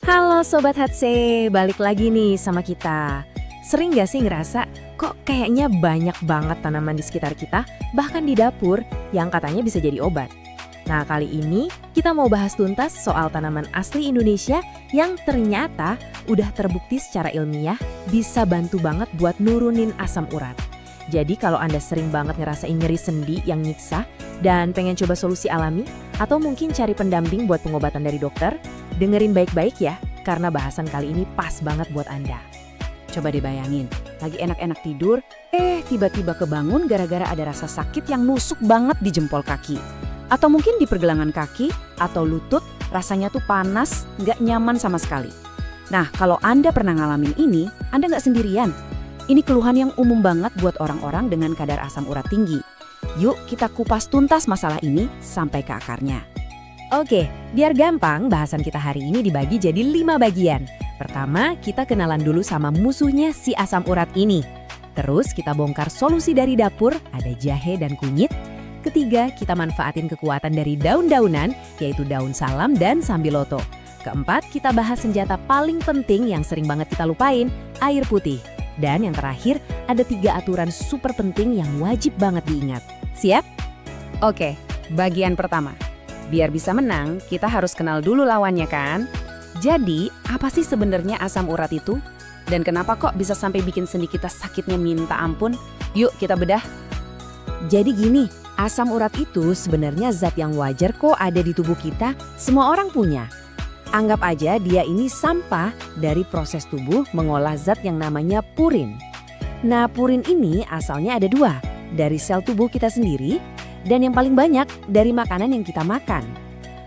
Halo Sobat Hatse, balik lagi nih sama kita. Sering gak sih ngerasa kok kayaknya banyak banget tanaman di sekitar kita, bahkan di dapur, yang katanya bisa jadi obat? Nah kali ini kita mau bahas tuntas soal tanaman asli Indonesia yang ternyata udah terbukti secara ilmiah bisa bantu banget buat nurunin asam urat. Jadi kalau Anda sering banget ngerasain nyeri sendi yang nyiksa dan pengen coba solusi alami, atau mungkin cari pendamping buat pengobatan dari dokter, dengerin baik-baik ya, karena bahasan kali ini pas banget buat Anda. Coba dibayangin, lagi enak-enak tidur, tiba-tiba kebangun gara-gara ada rasa sakit yang nusuk banget di jempol kaki. Atau mungkin di pergelangan kaki atau lutut, rasanya tuh panas, nggak nyaman sama sekali. Nah, kalau Anda pernah ngalamin ini, Anda nggak sendirian. Ini keluhan yang umum banget buat orang-orang dengan kadar asam urat tinggi. Yuk kita kupas tuntas masalah ini sampai ke akarnya. Oke, biar gampang bahasan kita hari ini dibagi jadi 5 bagian. Pertama, kita kenalan dulu sama musuhnya si asam urat ini. Terus kita bongkar solusi dari dapur, ada jahe dan kunyit. Ketiga, kita manfaatin kekuatan dari daun-daunan, yaitu daun salam dan sambiloto. Keempat, kita bahas senjata paling penting yang sering banget kita lupain, air putih. Dan yang terakhir, ada 3 aturan super penting yang wajib banget diingat. Siap? Oke, bagian pertama. Biar bisa menang, kita harus kenal dulu lawannya kan? Jadi, apa sih sebenarnya asam urat itu? Dan kenapa kok bisa sampai bikin sendi kita sakitnya minta ampun? Yuk kita bedah. Jadi gini, asam urat itu sebenarnya zat yang wajar kok ada di tubuh kita, semua orang punya. Anggap aja dia ini sampah dari proses tubuh mengolah zat yang namanya purin. Nah, purin ini asalnya ada 2, dari sel tubuh kita sendiri, dan yang paling banyak dari makanan yang kita makan.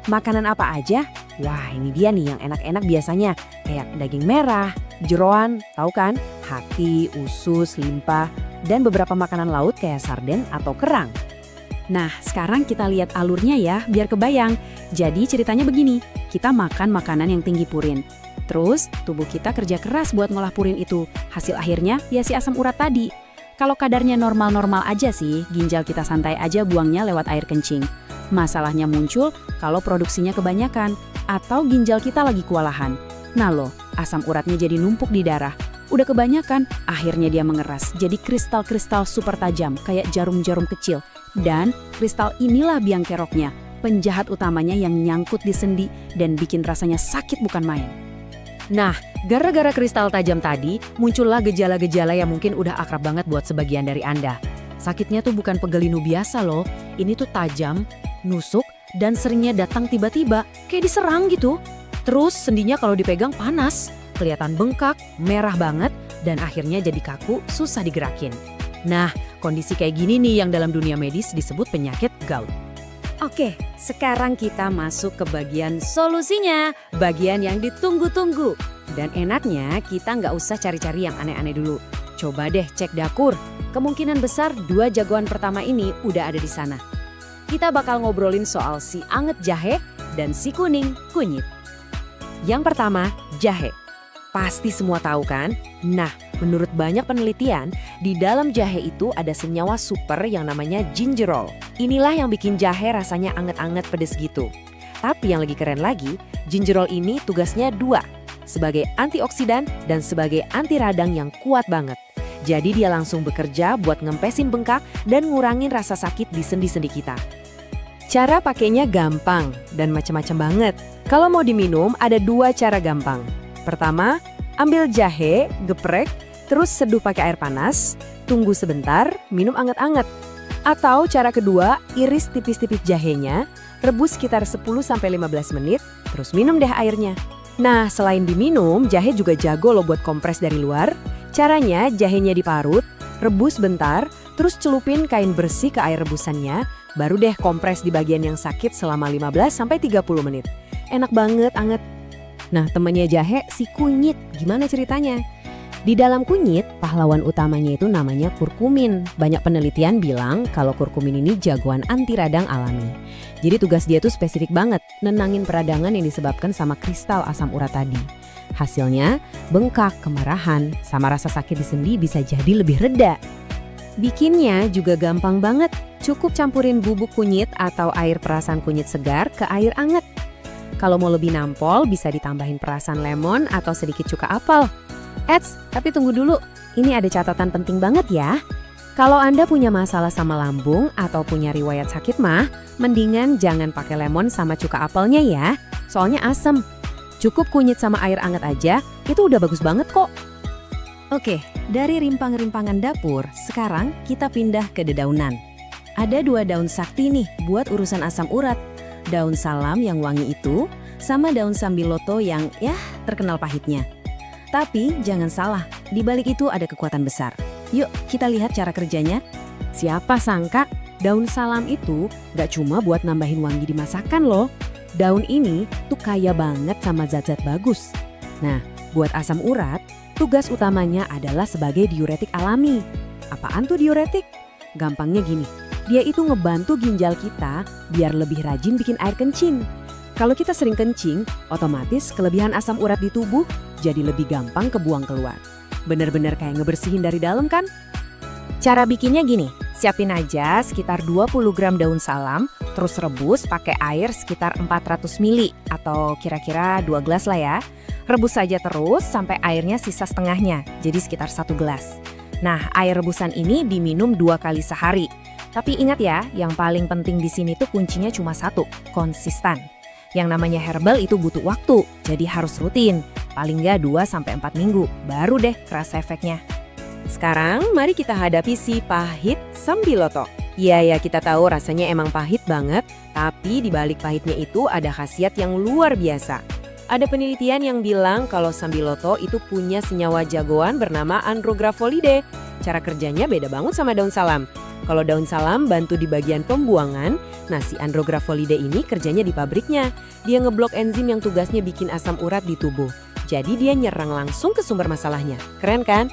Makanan apa aja? Wah, ini dia nih yang enak-enak biasanya, kayak daging merah, jeroan, tahu kan? Hati, usus, limpa, dan beberapa makanan laut kayak sarden atau kerang. Nah, sekarang kita lihat alurnya ya, biar kebayang. Jadi ceritanya begini, kita makan makanan yang tinggi purin. Terus, tubuh kita kerja keras buat ngolah purin itu. Hasil akhirnya, ya si asam urat tadi. Kalau kadarnya normal-normal aja sih, ginjal kita santai aja buangnya lewat air kencing. Masalahnya muncul kalau produksinya kebanyakan, atau ginjal kita lagi kewalahan. Nah loh, asam uratnya jadi numpuk di darah. Udah kebanyakan, akhirnya dia mengeras, jadi kristal-kristal super tajam, kayak jarum-jarum kecil. Dan kristal inilah biang keroknya, penjahat utamanya yang nyangkut di sendi dan bikin rasanya sakit bukan main. Nah, gara-gara kristal tajam tadi, muncullah gejala-gejala yang mungkin udah akrab banget buat sebagian dari Anda. Sakitnya tuh bukan pegelinu biasa loh, ini tuh tajam, nusuk, dan seringnya datang tiba-tiba, kayak diserang gitu. Terus sendinya kalau dipegang panas, kelihatan bengkak, merah banget, dan akhirnya jadi kaku, susah digerakin. Nah, kondisi kayak gini nih yang dalam dunia medis disebut penyakit gout. Oke, sekarang kita masuk ke bagian solusinya, bagian yang ditunggu-tunggu. Dan enaknya kita nggak usah cari-cari yang aneh-aneh dulu. Coba deh cek dapur, kemungkinan besar 2 jagoan pertama ini udah ada di sana. Kita bakal ngobrolin soal si anget jahe dan si kuning kunyit. Yang pertama, jahe. Pasti semua tahu kan? Nah, menurut banyak penelitian, di dalam jahe itu ada senyawa super yang namanya gingerol. Inilah yang bikin jahe rasanya anget-anget pedes gitu. Tapi yang lagi keren lagi, gingerol ini tugasnya 2, sebagai antioksidan dan sebagai anti radang yang kuat banget. Jadi dia langsung bekerja buat ngempesin bengkak dan ngurangin rasa sakit di sendi-sendi kita. Cara pakainya gampang dan macam-macam banget. Kalau mau diminum ada 2 cara gampang. Pertama, ambil jahe, geprek, terus seduh pakai air panas, tunggu sebentar, minum anget-anget. Atau cara kedua, iris tipis-tipis jahenya, rebus sekitar 10-15 menit, terus minum deh airnya. Nah, selain diminum, jahe juga jago loh buat kompres dari luar. Caranya, jahenya diparut, rebus bentar, terus celupin kain bersih ke air rebusannya, baru deh kompres di bagian yang sakit selama 15-30 menit. Enak banget, anget. Nah, temannya jahe, si kunyit. Gimana ceritanya? Di dalam kunyit, pahlawan utamanya itu namanya kurkumin. Banyak penelitian bilang kalau kurkumin ini jagoan anti radang alami. Jadi tugas dia tuh spesifik banget, nenangin peradangan yang disebabkan sama kristal asam urat tadi. Hasilnya, bengkak, kemarahan, sama rasa sakit di sendi bisa jadi lebih reda. Bikinnya juga gampang banget. Cukup campurin bubuk kunyit atau air perasan kunyit segar ke air anget. Kalau mau lebih nampol, bisa ditambahin perasan lemon atau sedikit cuka apel. Eits, tapi tunggu dulu. Ini ada catatan penting banget ya. Kalau Anda punya masalah sama lambung atau punya riwayat sakit mah, mendingan jangan pakai lemon sama cuka apelnya ya. Soalnya asem. Cukup kunyit sama air anget aja, itu udah bagus banget kok. Oke, dari rimpang-rimpangan dapur, sekarang kita pindah ke dedaunan. Ada 2 daun sakti nih buat urusan asam urat. Daun salam yang wangi itu, sama daun sambiloto yang terkenal pahitnya. Tapi jangan salah, di balik itu ada kekuatan besar. Yuk kita lihat cara kerjanya. Siapa sangka daun salam itu gak cuma buat nambahin wangi di masakan loh. Daun ini tuh kaya banget sama zat-zat bagus. Nah, buat asam urat, tugas utamanya adalah sebagai diuretik alami. Apaan tuh diuretik? Gampangnya gini, dia itu ngebantu ginjal kita biar lebih rajin bikin air kencing. Kalau kita sering kencing, otomatis kelebihan asam urat di tubuh jadi lebih gampang kebuang keluar. Bener-bener kayak ngebersihin dari dalam kan? Cara bikinnya gini, siapin aja sekitar 20 gram daun salam, terus rebus pakai air sekitar 400 ml atau kira-kira 2 gelas lah ya. Rebus saja terus sampai airnya sisa setengahnya, jadi sekitar 1 gelas. Nah, air rebusan ini diminum 2 kali sehari. Tapi ingat ya, yang paling penting di sini tuh kuncinya cuma satu, konsisten. Yang namanya herbal itu butuh waktu, jadi harus rutin. Paling nggak 2-4 minggu, baru deh kerasa efeknya. Sekarang mari kita hadapi si pahit sambiloto. Iya ya, kita tahu rasanya emang pahit banget, tapi di balik pahitnya itu ada khasiat yang luar biasa. Ada penelitian yang bilang kalau sambiloto itu punya senyawa jagoan bernama andrografolide. Cara kerjanya beda banget sama daun salam. Kalau daun salam bantu di bagian pembuangan, nah si andrografolide ini kerjanya di pabriknya. Dia ngeblok enzim yang tugasnya bikin asam urat di tubuh. Jadi dia nyerang langsung ke sumber masalahnya. Keren kan?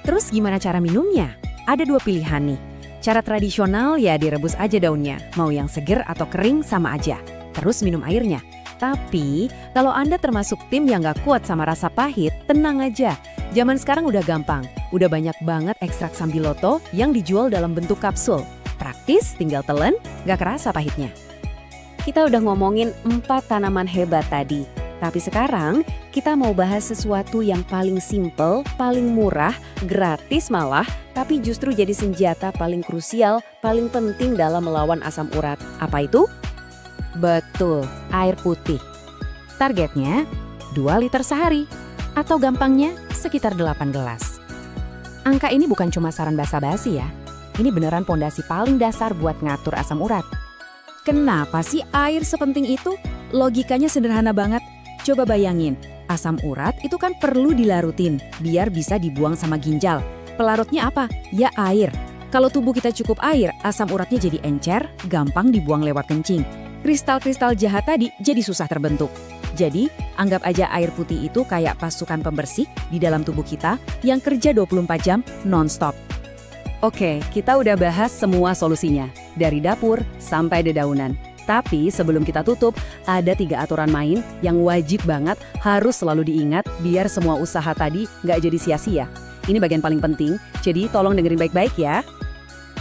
Terus gimana cara minumnya? Ada 2 pilihan nih. Cara tradisional ya direbus aja daunnya. Mau yang seger atau kering sama aja. Terus minum airnya. Tapi kalau Anda termasuk tim yang gak kuat sama rasa pahit, tenang aja. Zaman sekarang udah gampang. Udah banyak banget ekstrak sambiloto yang dijual dalam bentuk kapsul. Praktis, tinggal telan, gak kerasa pahitnya. Kita udah ngomongin 4 tanaman hebat tadi. Tapi sekarang kita mau bahas sesuatu yang paling simple, paling murah, gratis malah, tapi justru jadi senjata paling krusial, paling penting dalam melawan asam urat. Apa itu? Betul, air putih. Targetnya 2 liter sehari, atau gampangnya sekitar 8 gelas. Angka ini bukan cuma saran basa-basi ya, ini beneran pondasi paling dasar buat ngatur asam urat. Kenapa sih air sepenting itu? Logikanya sederhana banget. Coba bayangin, asam urat itu kan perlu dilarutin biar bisa dibuang sama ginjal. Pelarutnya apa? Ya air. Kalau tubuh kita cukup air, asam uratnya jadi encer, gampang dibuang lewat kencing. Kristal-kristal jahat tadi jadi susah terbentuk. Jadi, anggap aja air putih itu kayak pasukan pembersih di dalam tubuh kita yang kerja 24 jam non-stop. Oke, kita udah bahas semua solusinya, dari dapur sampai dedaunan. Tapi sebelum kita tutup, ada 3 aturan main yang wajib banget harus selalu diingat biar semua usaha tadi nggak jadi sia-sia. Ini bagian paling penting, jadi tolong dengerin baik-baik ya.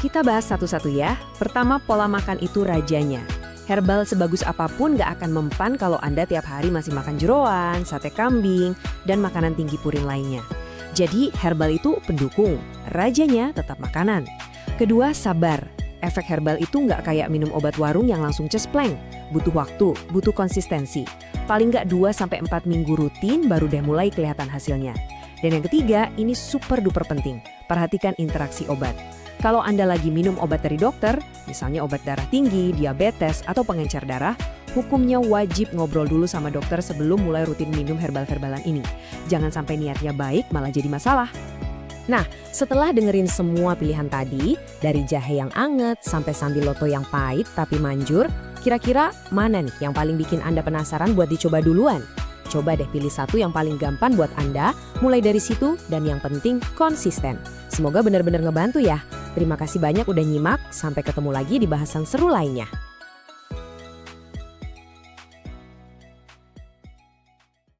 Kita bahas satu-satu ya. Pertama, pola makan itu rajanya. Herbal sebagus apapun nggak akan mempan kalau Anda tiap hari masih makan jeroan, sate kambing, dan makanan tinggi purin lainnya. Jadi herbal itu pendukung, rajanya tetap makanan. Kedua, sabar. Efek herbal itu nggak kayak minum obat warung yang langsung cespleng. Butuh waktu, butuh konsistensi. Paling nggak 2-4 minggu rutin baru deh mulai kelihatan hasilnya. Dan yang ketiga, ini super duper penting. Perhatikan interaksi obat. Kalau Anda lagi minum obat dari dokter, misalnya obat darah tinggi, diabetes, atau pengencer darah, hukumnya wajib ngobrol dulu sama dokter sebelum mulai rutin minum herbal-herbalan ini. Jangan sampai niatnya baik malah jadi masalah. Nah, setelah dengerin semua pilihan tadi, dari jahe yang anget sampai sambiloto yang pahit tapi manjur, kira-kira mana nih yang paling bikin Anda penasaran buat dicoba duluan? Coba deh pilih satu yang paling gampang buat Anda, mulai dari situ, dan yang penting konsisten. Semoga benar-benar ngebantu ya. Terima kasih banyak udah nyimak, sampai ketemu lagi di bahasan seru lainnya.